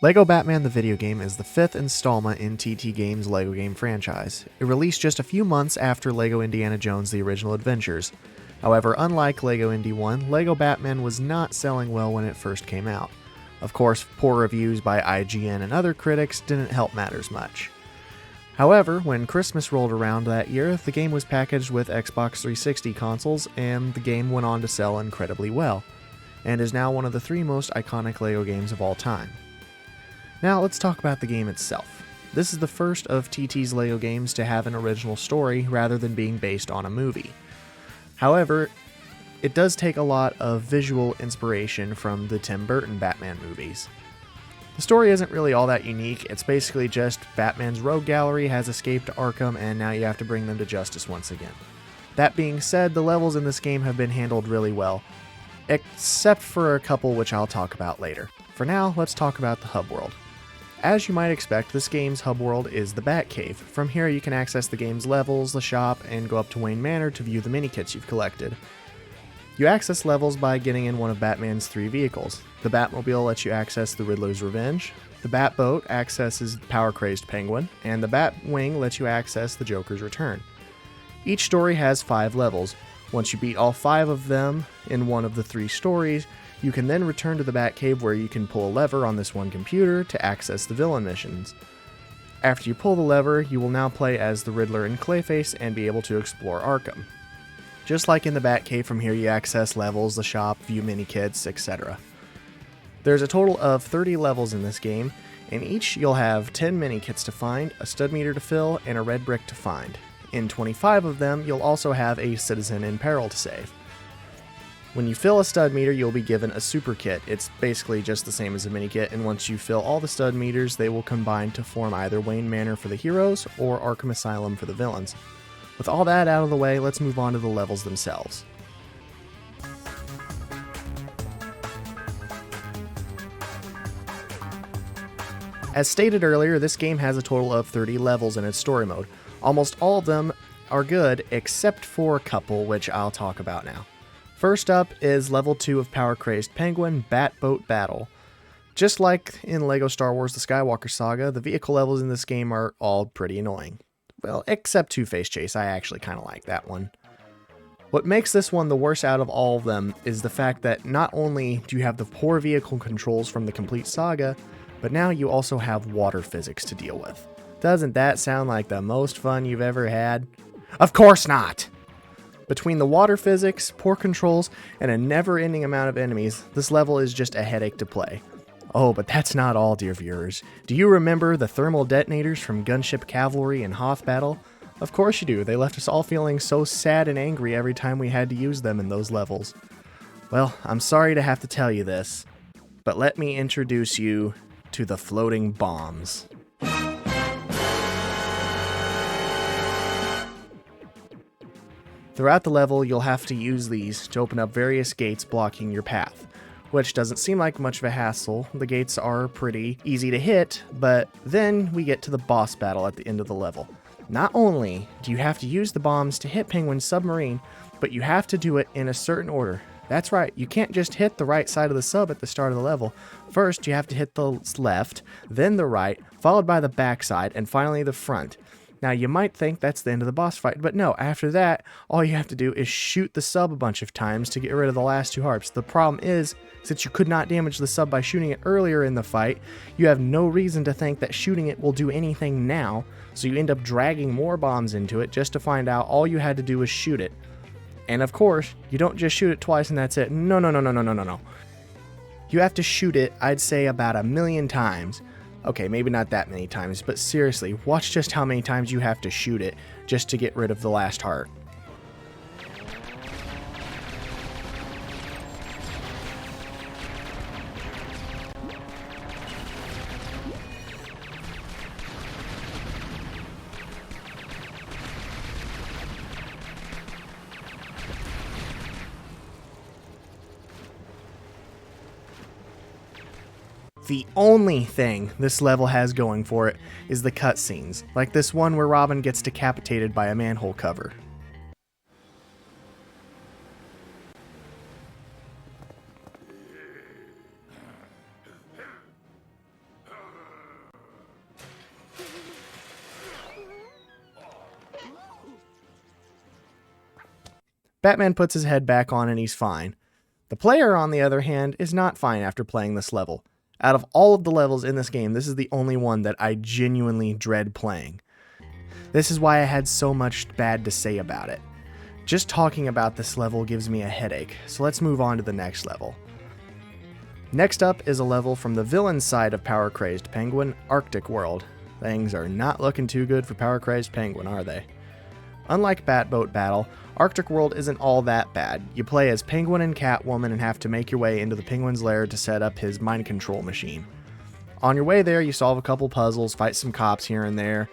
Lego Batman The Videogame is the fifth installment in TT Games' Lego game franchise. It released just a few months after Lego Indiana Jones The Original Adventures. However, unlike Lego Indy 1, Lego Batman was not selling well when it first came out. Of course, poor reviews by IGN and other critics didn't help matters much. However, when Christmas rolled around that year, the game was packaged with Xbox 360 consoles, and the game went on to sell incredibly well, and is now one of the three most iconic Lego games of all time. Now let's talk about the game itself. This is the first of TT's Lego games to have an original story rather than being based on a movie. However, it does take a lot of visual inspiration from the Tim Burton Batman movies. The story isn't really all that unique, it's basically just Batman's rogue gallery has escaped Arkham and now you have to bring them to justice once again. That being said, the levels in this game have been handled really well, except for a couple which I'll talk about later. For now, let's talk about the hub world. As you might expect, this game's hub world is the Batcave. From here you can access the game's levels, the shop, and go up to Wayne Manor to view the mini-kits you've collected. You access levels by getting in one of Batman's three vehicles. The Batmobile lets you access the Riddler's Revenge, the Batboat accesses the Power-Crazed Penguin, and the Batwing lets you access the Joker's Return. Each story has 5 levels. Once you beat all 5 of them in one of the 3 stories, you can then return to the Batcave where you can pull a lever on this one computer to access the villain missions. After you pull the lever, you will now play as the Riddler and Clayface and be able to explore Arkham. Just like in the Batcave, from here you access levels, the shop, view mini-kits, etc. There's a total of 30 levels in this game, and each you'll have 10 mini-kits to find, a stud meter to fill, and a red brick to find. In 25 of them, you'll also have a citizen in peril to save. When you fill a stud meter, you'll be given a super kit. It's basically just the same as a mini kit, and once you fill all the stud meters, they will combine to form either Wayne Manor for the heroes or Arkham Asylum for the villains. With all that out of the way, let's move on to the levels themselves. As stated earlier, this game has a total of 30 levels in its story mode. Almost all of them are good, except for a couple, which I'll talk about now. First up is Level 2 of Power-Crazed Penguin, Batboat Battle. Just like in LEGO Star Wars The Skywalker Saga, the vehicle levels in this game are all pretty annoying. Well, except Two-Face Chase, I actually kind of like that one. What makes this one the worst out of all of them is the fact that not only do you have the poor vehicle controls from the complete saga, but now you also have water physics to deal with. Doesn't that sound like the most fun you've ever had? Of course not! Between the water physics, poor controls, and a never-ending amount of enemies, this level is just a headache to play. Oh, but that's not all, dear viewers. Do you remember the thermal detonators from Gunship Cavalry and Hoth Battle? Of course you do. They left us all feeling so sad and angry every time we had to use them in those levels. Well, I'm sorry to have to tell you this, but let me introduce you to the floating bombs. Throughout the level, you'll have to use these to open up various gates blocking your path, which doesn't seem like much of a hassle. The gates are pretty easy to hit, but then we get to the boss battle at the end of the level. Not only do you have to use the bombs to hit Penguin's submarine, but you have to do it in a certain order. That's right, you can't just hit the right side of the sub at the start of the level. First, you have to hit the left, then the right, followed by the back side, and finally the front. Now, you might think that's the end of the boss fight, but no, after that, all you have to do is shoot the sub a bunch of times to get rid of the last 2 harps. The problem is, since you could not damage the sub by shooting it earlier in the fight, you have no reason to think that shooting it will do anything now, so you end up dragging more bombs into it just to find out all you had to do was shoot it. And of course, you don't just shoot it twice and that's it. No. You have to shoot it, I'd say, about 1,000,000 times. Okay, maybe not that many times, but seriously, watch just how many times you have to shoot it just to get rid of the last heart. The only thing this level has going for it is the cutscenes, like this one where Robin gets decapitated by a manhole cover. Batman puts his head back on and he's fine. The player, on the other hand, is not fine after playing this level. Out of all of the levels in this game, this is the only one that I genuinely dread playing. This is why I had so much bad to say about it. Just talking about this level gives me a headache, so let's move on to the next level. Next up is a level from the villain side of Power Crazed Penguin, Arctic World. Things are not looking too good for Power Crazed Penguin, are they? Unlike Batboat Battle, Arctic World isn't all that bad. You play as Penguin and Catwoman and have to make your way into the Penguin's lair to set up his mind control machine. On your way there, you solve a couple puzzles, fight some cops here and there.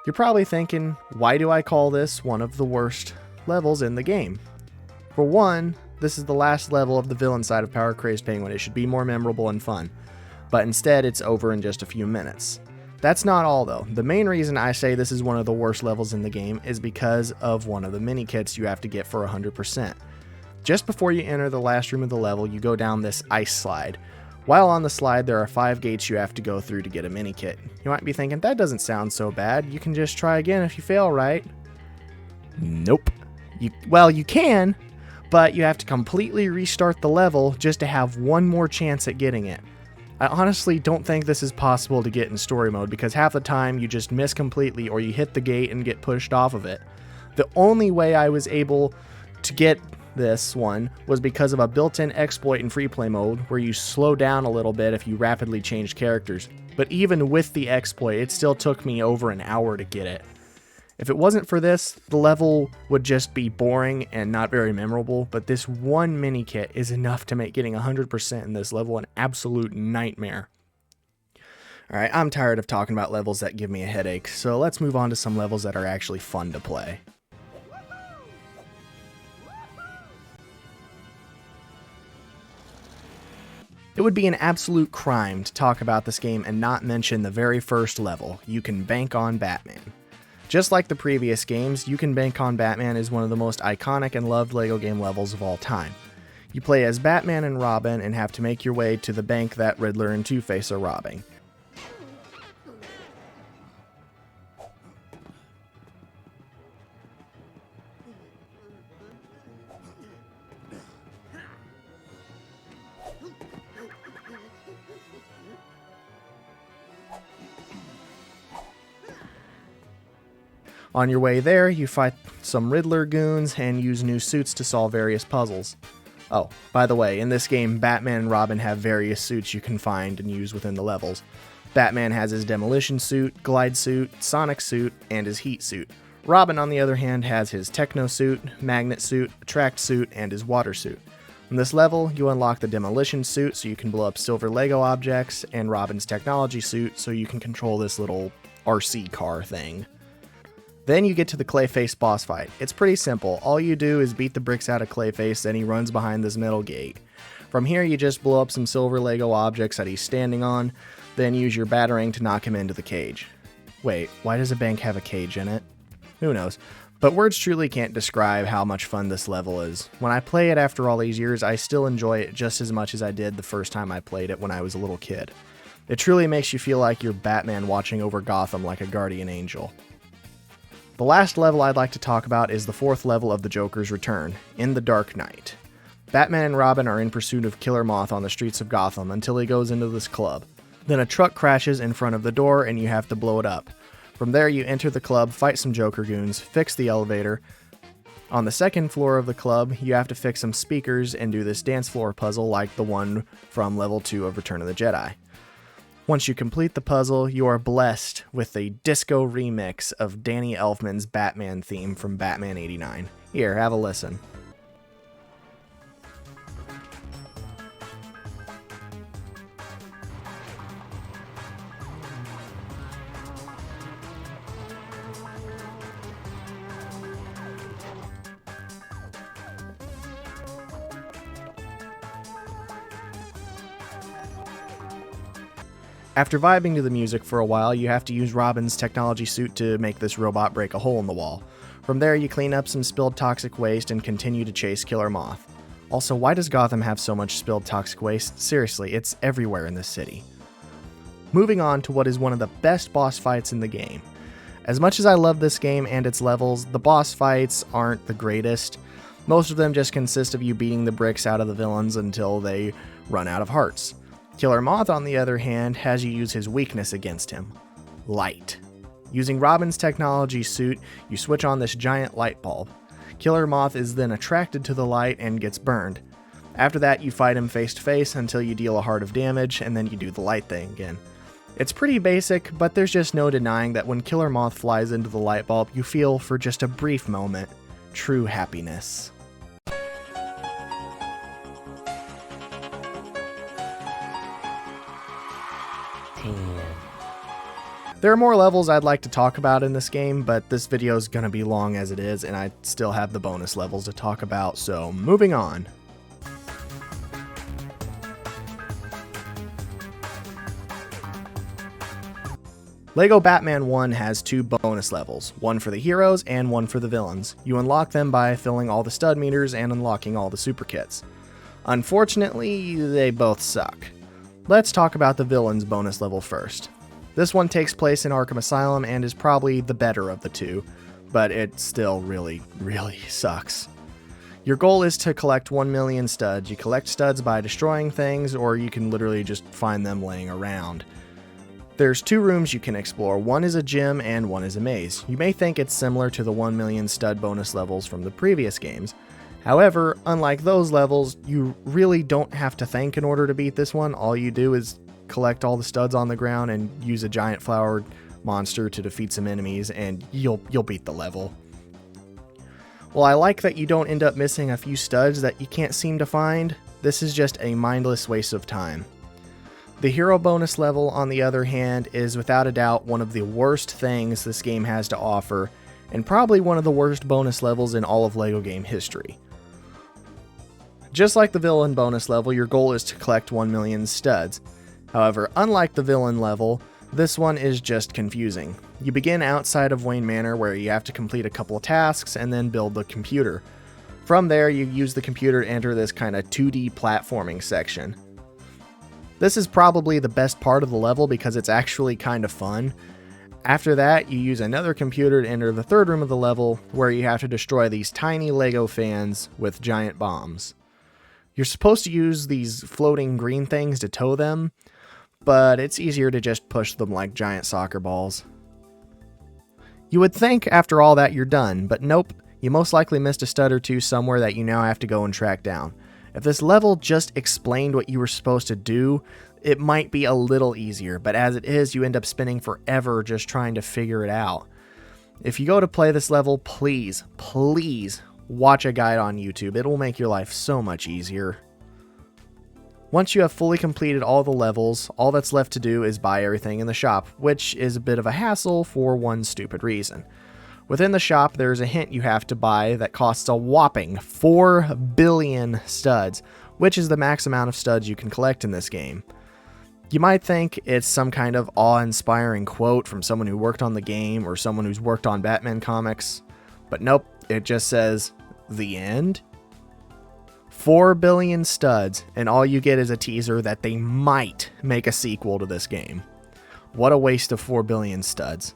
You're probably thinking, why do I call this one of the worst levels in the game? For one, this is the last level of the villain side of Power Crazed Penguin. It should be more memorable and fun, but instead it's over in just a few minutes. That's not all though. The main reason I say this is one of the worst levels in the game is because of one of the mini kits you have to get for 100%. Just before you enter the last room of the level, you go down this ice slide. While on the slide, there are 5 gates you have to go through to get a mini kit. You might be thinking, that doesn't sound so bad. You can just try again if you fail, right? Nope. You can, but you have to completely restart the level just to have one more chance at getting it. I honestly don't think this is possible to get in story mode because half the time you just miss completely or you hit the gate and get pushed off of it. The only way I was able to get this one was because of a built-in exploit in free play mode where you slow down a little bit if you rapidly change characters. But even with the exploit, it still took me over an hour to get it. If it wasn't for this, the level would just be boring and not very memorable, but this one mini kit is enough to make getting 100% in this level an absolute nightmare. Alright, I'm tired of talking about levels that give me a headache, so let's move on to some levels that are actually fun to play. It would be an absolute crime to talk about this game and not mention the very first level, You Can Bank on Batman. Just like the previous games, You Can Bank on Batman is one of the most iconic and loved LEGO game levels of all time. You play as Batman and Robin and have to make your way to the bank that Riddler and Two-Face are robbing. On your way there, you fight some Riddler goons and use new suits to solve various puzzles. Oh, by the way, in this game, Batman and Robin have various suits you can find and use within the levels. Batman has his demolition suit, glide suit, sonic suit, and his heat suit. Robin, on the other hand, has his techno suit, magnet suit, attract suit, and his water suit. In this level, you unlock the demolition suit so you can blow up silver Lego objects, and Robin's technology suit so you can control this little RC car thing. Then you get to the Clayface boss fight. It's pretty simple. All you do is beat the bricks out of Clayface, and he runs behind this metal gate. From here, you just blow up some silver Lego objects that he's standing on, then use your batarang to knock him into the cage. Wait, why does a bank have a cage in it? Who knows? But words truly can't describe how much fun this level is. When I play it after all these years, I still enjoy it just as much as I did the first time I played it when I was a little kid. It truly makes you feel like you're Batman watching over Gotham like a guardian angel. The last level I'd like to talk about is the 4th level of the Joker's Return, In the Dark Knight. Batman and Robin are in pursuit of Killer Moth on the streets of Gotham until he goes into this club. Then a truck crashes in front of the door and you have to blow it up. From there you enter the club, fight some Joker goons, fix the elevator. On the 2nd floor of the club, you have to fix some speakers and do this dance floor puzzle like the one from level 2 of Return of the Jedi. Once you complete the puzzle, you are blessed with a disco remix of Danny Elfman's Batman theme from Batman '89. Here, have a listen. After vibing to the music for a while, you have to use Robin's technology suit to make this robot break a hole in the wall. From there, you clean up some spilled toxic waste and continue to chase Killer Moth. Also, why does Gotham have so much spilled toxic waste? Seriously, it's everywhere in this city. Moving on to what is one of the best boss fights in the game. As much as I love this game and its levels, the boss fights aren't the greatest. Most of them just consist of you beating the bricks out of the villains until they run out of hearts. Killer Moth, on the other hand, has you use his weakness against him: light. Using Robin's technology suit, you switch on this giant light bulb. Killer Moth is then attracted to the light and gets burned. After that, you fight him face to face until you deal a heart of damage, and then you do the light thing again. It's pretty basic, but there's just no denying that when Killer Moth flies into the light bulb, you feel, for just a brief moment, true happiness. There are more levels I'd like to talk about in this game, but this video is going to be long as it is, and I still have the bonus levels to talk about, so moving on. Lego Batman 1 has 2 bonus levels, one for the heroes and one for the villains. You unlock them by filling all the stud meters and unlocking all the super kits. Unfortunately, they both suck. Let's talk about the villains bonus level first. This one takes place in Arkham Asylum and is probably the better of the two, but it still really sucks. Your goal is to collect 1 million studs. You collect studs by destroying things, or you can literally just find them laying around. There's 2 rooms you can explore. One is a gym and one is a maze. You may think it's similar to the 1 million stud bonus levels from the previous games. However, unlike those levels, you really don't have to think in order to beat this one. All you do is collect all the studs on the ground and use a giant flower monster to defeat some enemies, and you'll beat the level. While I like that you don't end up missing a few studs that you can't seem to find, this is just a mindless waste of time. The hero bonus level, on the other hand, is without a doubt one of the worst things this game has to offer, and probably one of the worst bonus levels in all of LEGO game history. Just like the villain bonus level, your goal is to collect 1 million studs. However, unlike the villain level, this one is just confusing. You begin outside of Wayne Manor, where you have to complete a couple of tasks and then build the computer. From there, you use the computer to enter this kind of 2D platforming section. This is probably the best part of the level because it's actually kind of fun. After that, you use another computer to enter the 3rd room of the level, where you have to destroy these tiny Lego fans with giant bombs. You're supposed to use these floating green things to tow them, but it's easier to just push them like giant soccer balls. You would think after all that you're done, but nope, you most likely missed a stud or two somewhere that you now have to go and track down. If this level just explained what you were supposed to do, it might be a little easier, but as it is, you end up spending forever just trying to figure it out. If you go to play this level, please watch a guide on YouTube. It will make your life so much easier. Once you have fully completed all the levels, all that's left to do is buy everything in the shop, which is a bit of a hassle for one stupid reason. Within the shop, there's a hint you have to buy that costs a whopping 4 billion studs, which is the max amount of studs you can collect in this game. You might think it's some kind of awe-inspiring quote from someone who worked on the game or someone who's worked on Batman comics, but nope, it just says, "The end?" 4 billion studs, and all you get is a teaser that they might make a sequel to this game. What a waste of 4 billion studs.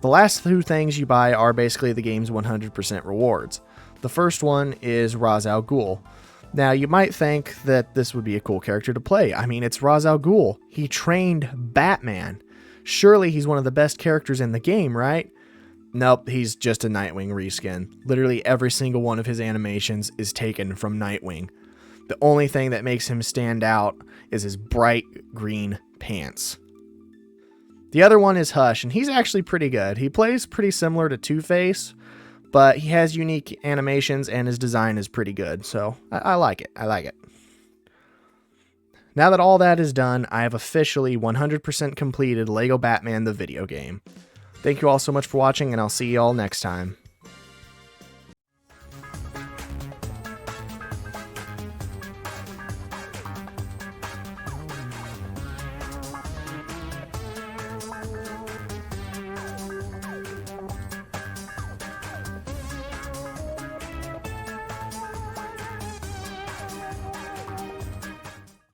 The last 2 things you buy are basically the game's 100% rewards. The first one is Ra's al Ghul. Now, you might think that this would be a cool character to play. I mean, it's Ra's al Ghul. He trained Batman. Surely he's one of the best characters in the game, right? Nope, he's just a Nightwing reskin. Literally every single one of his animations is taken from Nightwing. The only thing that makes him stand out is his bright green pants. The other one is Hush, and he's actually pretty good. He plays pretty similar to Two-Face, but he has unique animations and his design is pretty good, so I like it. I like it. Now that all that is done, I have officially 100% completed Lego Batman the video game. Thank you all so much for watching, and I'll see you all next time.